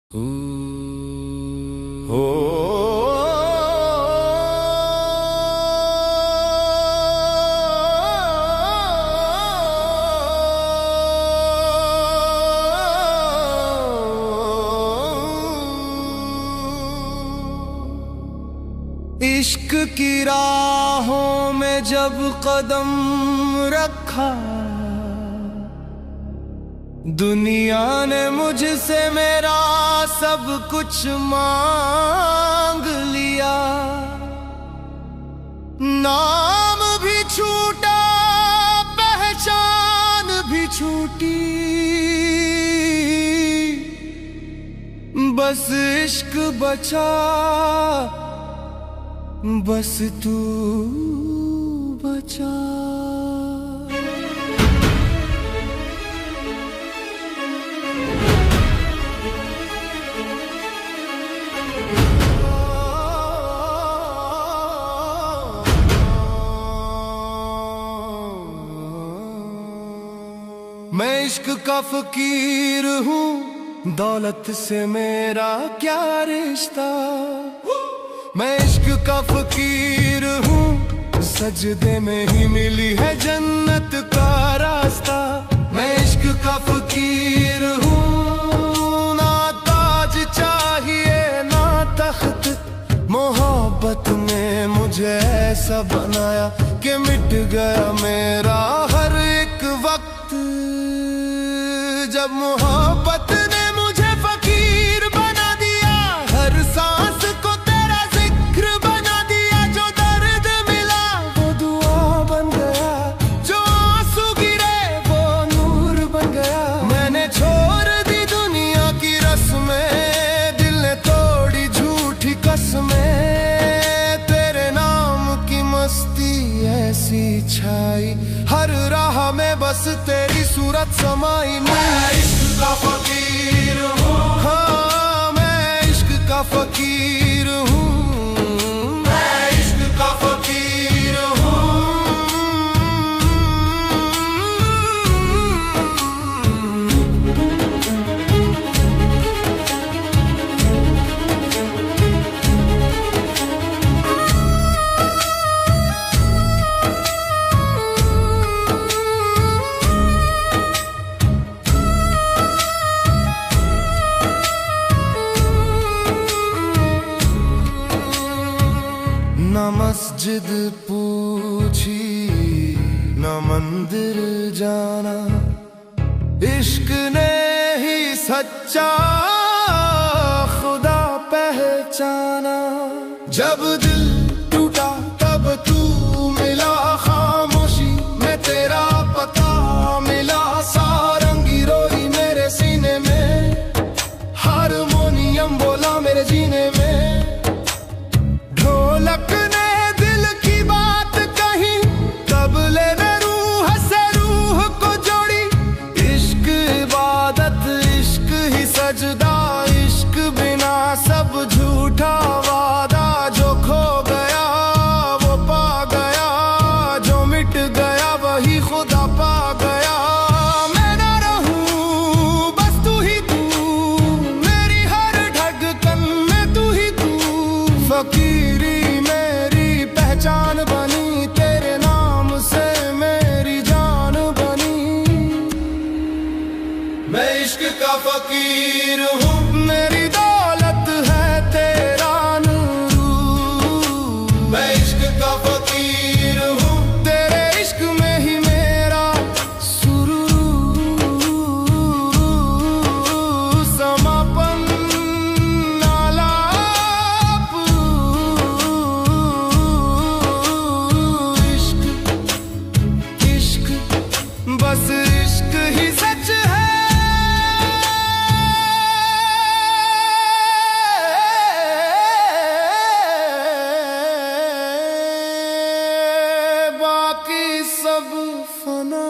इश्क की राहों में जब कदम रखा, दुनिया ने मुझसे मेरा सब कुछ मांग लिया। नाम भी छूटा, पहचान भी छूटी, बस इश्क बचा, बस तू बचा। मैं इश्क का फकीर हूँ, दौलत से मेरा क्या रिश्ता। मैं इश्क का फकीर हूँ, सजदे में ही मिली है जन्नत का रास्ता। मैं इश्क का फकीर हूँ, ना ताज चाहिए ना तख्त, मोहब्बत ने मुझे ऐसा बनाया कि मिट गया मेरा हर एक वक्त। जब मोहब्बत ने मुझे फकीर बना दिया, हर सांस को तेरा जिक्र बना दिया। जो दर्द मिला वो दुआ बन गया, जो आंसू गिरे वो नूर बन गया। मैंने छोड़ दी दुनिया की रस्में, दिल ने तोड़ी झूठी कसमें। तेरे नाम की मस्ती ऐसी छाई, हर राह में बस तेरी सूरत समाई। मैं इश्क का फकीर हूँ, हाँ मैं इश्क का फकीर हूँ, मैं इश्क का फकीर हूँ। न मस्जिद पूछी न मंदिर जाना, इश्क ने ही सच्चा खुदा पहचाना। जब दिल टूटा तब तू मिला, खामोशी में तेरा पता मिला। सारंगी रोई मेरे सीने में, हारमोनियम बोला मेरे जीने में। ढोलक ने दिल की बात कही, तबले ने रूह से रूह को जोड़ी। इश्क इबादत, इश्क ही सजदा, इश्क बिना सब झूठा वादा। जो खो गया वो पा गया, जो मिट गया वही खुदा पा गया। मैं ना रहूं बस तू ही तू, मेरी हर धड़कन में तू ही तू। फकीरी मेरी पहचान बनी, तेरे नाम से मेरी जान बनी। मैं इश्क का फकीर हूँ, मेरी दौलत है तेरा नूर। मैं इश्क का फकीर हूँ, तेरे इश्क में ही मेरा सुरूर। समापन आलाप, इश्क बस इश्क ही सच है। बाकी सब फना।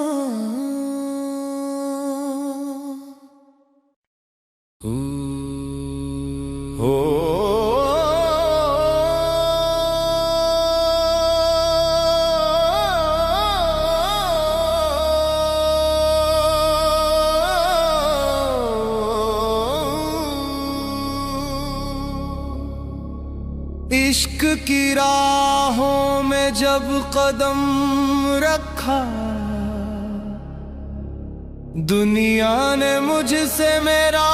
इश्क की राहों में जब कदम रखा, दुनिया ने मुझसे मेरा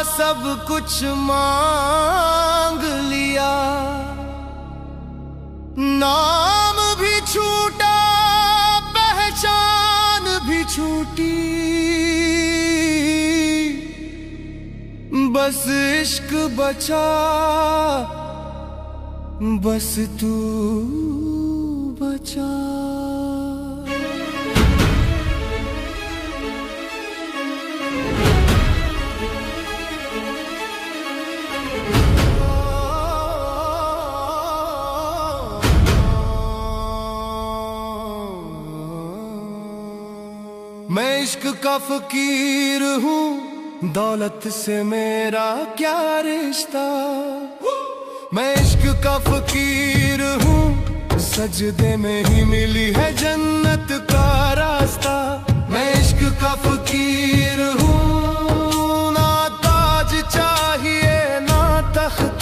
सब कुछ मांग लिया। नाम भी छूटा, पहचान भी छूटी, बस इश्क बचा, बस तू बचा। मैं इश्क का फकीर हूँ, दौलत से मेरा क्या रिश्ता। मैं इश्क का फकीर हूँ, सजदे में ही मिली है जन्नत का रास्ता। मैं इश्क का फकीर हूँ, ना ताज चाहिए ना तख्त,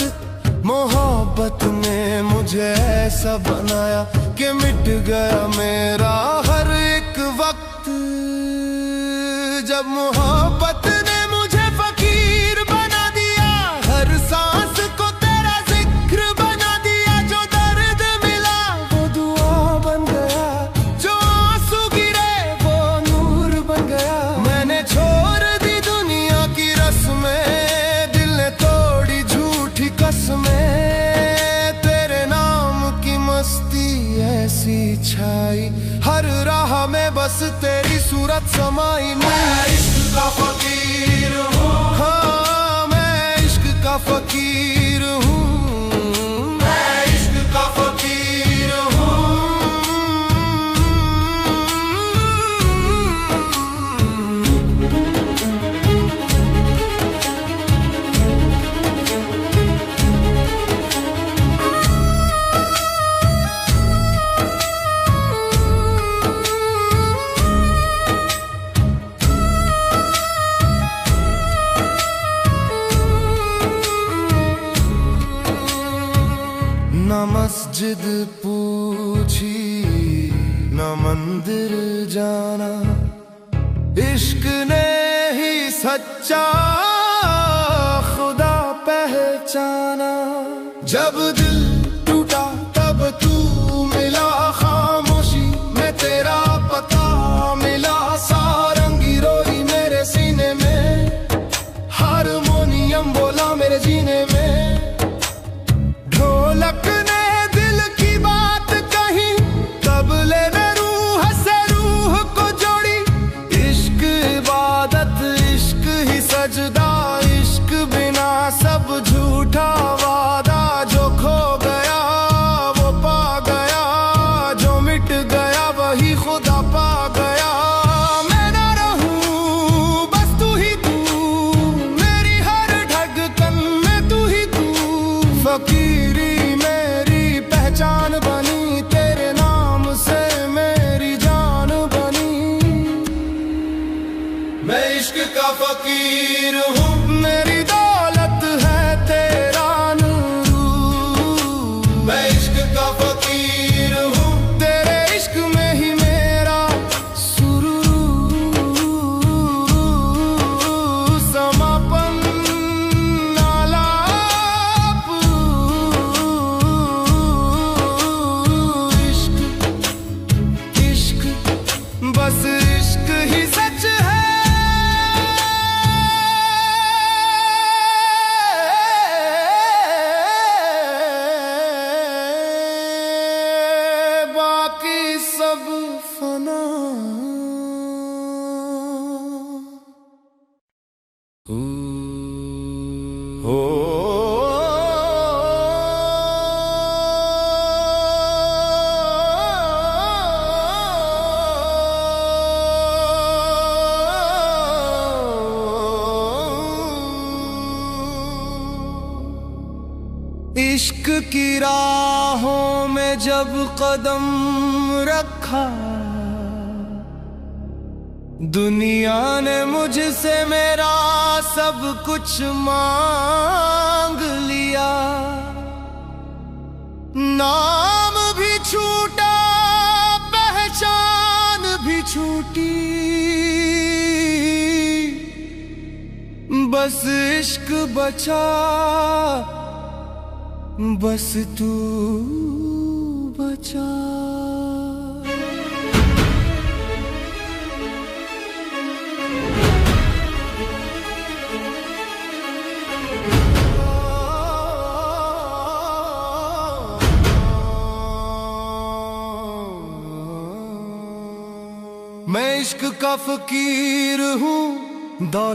मोहब्बत ने मुझे ऐसा बनाया कि मिट गया मेरा हर एक वक्त। जब मोहब्बत ने मुझे फकीर बना दिया, हर सांस को तेरा जिक्र बना दिया। जो दर्द मिला वो दुआ बन गया, जो आंसू गिरे वो नूर बन गया। मैंने छोड़ दी दुनिया की रस्में, दिल ने तोड़ी झूठी कसमें। तेरे नाम की मस्ती ऐसी छाई, हर राह में बस तेरी सूरत समाई। मैं इश्क का फकीर हूँ, हाँ मैं इश्क का फकीर हूँ, मैं इश्क का फकीर हूँ। न मस्जिद पूछी न मंदिर जाना, इश्क ने ही सच्चा खुदा पहचाना। जब दिल टूटा तब तू मिला, खामोशी में तेरा पता मिला। सारंगी रोई मेरे सीने में, हारमोनियम बोला मेरे जीने में। ढोलक ने दिल की बात कही, तबले ने रूह से रूह को जोड़ी। इश्क इबादत, इश्क ही सजदा, इश्क बिना सब झूठा वादा। जो खो गया वो पा गया, जो मिट गया वही खुदा पा गया। मैं ना रहूं बस तू ही तू, मेरी हर धड़कन में तू ही तू। फकीरी मेरी पहचान बनी, तेरे नाम से मेरी जान बनी। मैं इश्क का फकीर हूँ, मेरी दौलत है तेरा नूर। मैं इश्क का फकीर हूँ, तेरे इश्क में ही मेरा सुरूर। समापन आलाप, इश्क बस इश्क ही सच है। बाकी सब फना। हो इश्क की राहों में जब कदम रखा, दुनिया ने मुझसे मेरा सब कुछ मांग लिया। नाम भी छूटा, पहचान भी छूटी, बस इश्क बचा, बस तू बचा। मैं इश्क का फकीर हूँ, दौलत